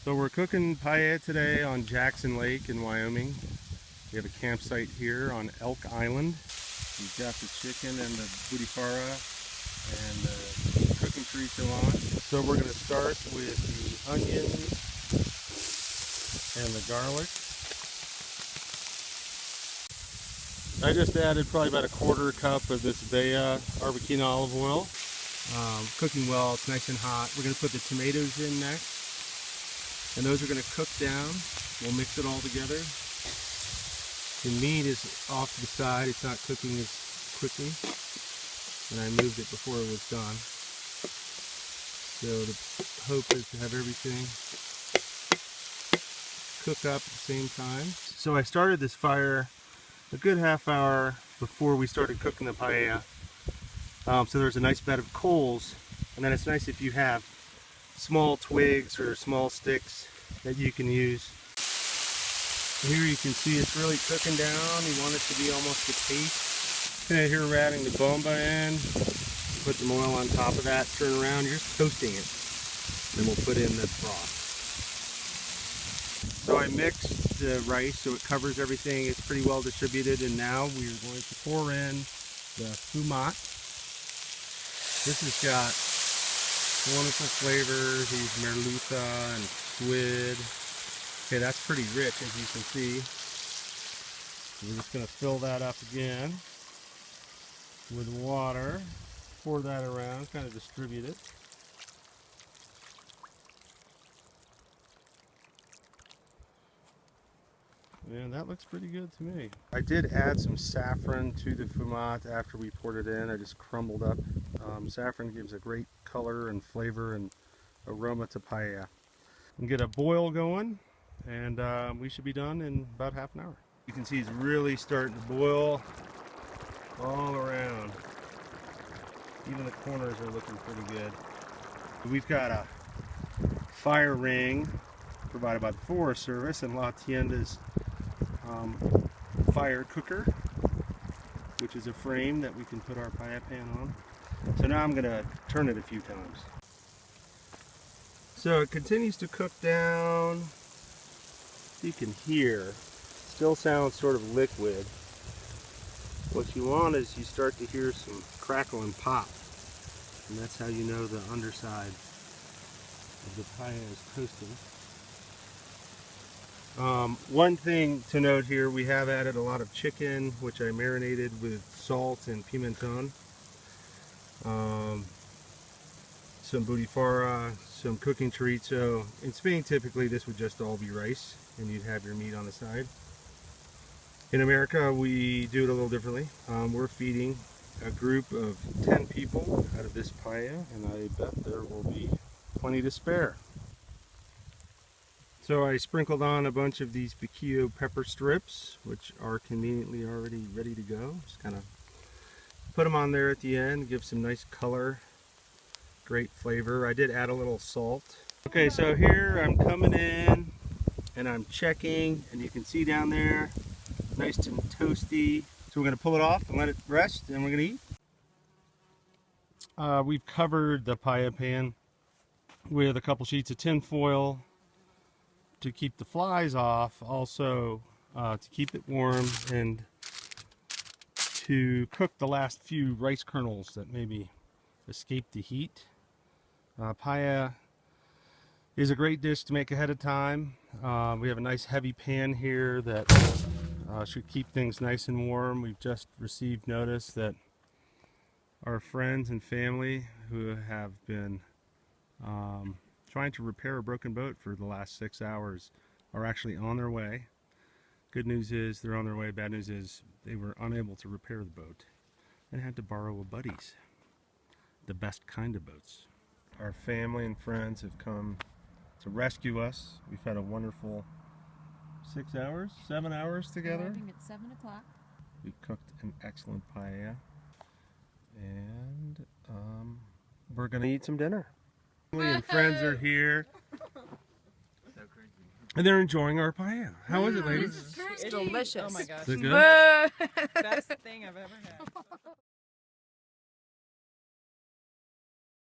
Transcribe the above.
So we're cooking paella today on Jackson Lake in Wyoming. We have a campsite here on Elk Island. We've got the chicken and the butifarra and the cooking chorizo on. So we're going to start with the onions and the garlic. I just added probably about a quarter cup of this Paella barbecue olive oil. Cooking well, it's nice and hot. We're going to put the tomatoes in next. And those are going to cook down. We'll mix it all together. The meat is off to the side. It's not cooking as quickly. And I moved it before it was done. So the hope is to have everything cook up at the same time. So I started this fire a good half hour before we started cooking the paella. So there's a nice bed of coals. And then it's nice if you have small twigs or small sticks that you can use. Here you can see it's really cooking down. You want it to be almost a paste. Okay, here we're adding the bomba in. Put some oil on top of that, turn around, you're just toasting it. Then we'll put in the broth. So I mixed the rice so it covers everything. It's pretty well distributed, and now we're going to pour in the fumat. This has got wonderful flavors. These merluza and squid. Okay, that's pretty rich, as you can see. We're just going to fill that up again with water. Pour that around, kind of distribute it. And that looks pretty good to me. I did add some saffron to the fumat after we poured it in. I just crumbled up. Saffron gives a great color and flavor and aroma to paella. And get a boil going, and we should be done in about half an hour. You can see it's really starting to boil all around. Even the corners are looking pretty good. We've got a fire ring provided by the Forest Service and Tienda's fire cooker, which is a frame that we can put our paella pan on. So now I'm going to turn it a few times. So it continues to cook down. You can hear, it still sounds sort of liquid. What you want is you start to hear some crackle and pop. And that's how you know the underside of the paella is toasting. One thing to note here, we have added a lot of chicken, which I marinated with salt and pimenton. Some butifarra, some cooking chorizo. In Spain, typically this would just all be rice, and you'd have your meat on the side. In America, we do it a little differently. We're feeding a group of 10 people out of this paella, and I bet there will be plenty to spare. So I sprinkled on a bunch of these piquillo pepper strips, which are conveniently already ready to go. Just kind of put them on there at the end, give some nice color, great flavor. I did add a little salt. Okay, so here I'm coming in and I'm checking, and you can see down there, nice and toasty. So we're going to pull it off and let it rest, and we're going to eat. We've covered the paella pan with a couple sheets of tin foil to keep the flies off, also to keep it warm, and to cook the last few rice kernels that maybe escaped the heat. Paella is a great dish to make ahead of time. We have a nice heavy pan here that should keep things nice and warm. We've just received notice that our friends and family who have been trying to repair a broken boat for the last 6 hours are actually on their way. Good news is they're on their way. Bad news is they were unable to repair the boat and had to borrow a buddy's. The best kind of boats. Our family and friends have come to rescue us. We've had a wonderful 6 hours, 7 hours together. Arriving at 7 o'clock. We cooked an excellent paella, and we're gonna eat some dinner. Family and friends are here, and they're enjoying our paella. How is it, ladies? It's delicious. Oh my gosh. Is it good? Best thing I've ever had.